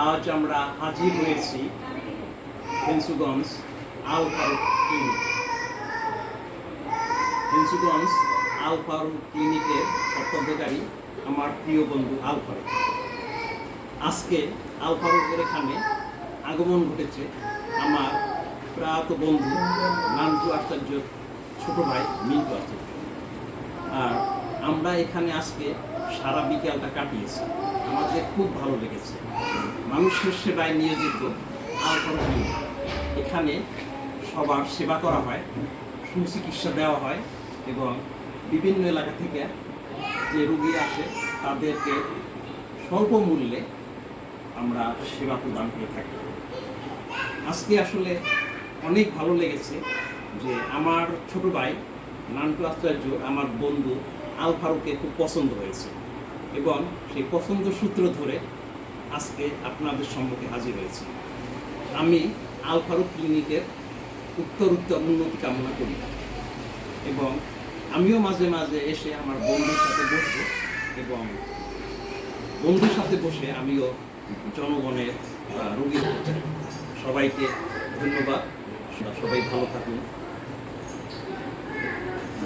আজ আমরা হাজির হয়েছি ফেঞ্চুগঞ্জ আল ফারুক ক্লিনিক। ফেঞ্চুগঞ্জ আল ফারুক ক্লিনিকের স্বত্বাধিকারী আমার প্রিয় বন্ধু আল ফারুক। আজকে আল ফারুকের এখানে আগমন ঘটেছে আমার প্রাত বন্ধু নান্টু আচার্যর ছোট ভাই মিন্টু আচার্য। আর আমরা এখানে আজকে সারা বিকেলটা কাটিয়েছি। আমাদের খুব ভালো লেগেছে। মানুষের সেবায় নিয়োজিত আল ফারুক ক্লিনিক। এখানে সবার সেবা করা হয়, সুচিকিৎসা দেওয়া হয় এবং বিভিন্ন এলাকা থেকে যে রোগী আসে তাদেরকে স্বল্প মূল্যে আমরা সেবা প্রদান করে থাকি। আজকে আসলে অনেক ভালো লেগেছে যে আমার ছোট ভাই নান্টু আচার্য আমার বন্ধু আল ফারুককে খুব পছন্দ হয়েছে এবং সেই পছন্দ সূত্র ধরে আজকে আপনাদের সম্মুখে হাজির হয়েছি। আমি আল ফারুক ক্লিনিকের উত্তর উন্নতি কামনা করি এবং আমিও মাঝে মাঝে এসে আমার বন্ধুর সাথে বসবো এবং বন্ধুর সাথে বসে আমিও জনগণের রোগী হতে চাই। সবাইকে ধন্যবাদ। সবাই ভালো থাকুন।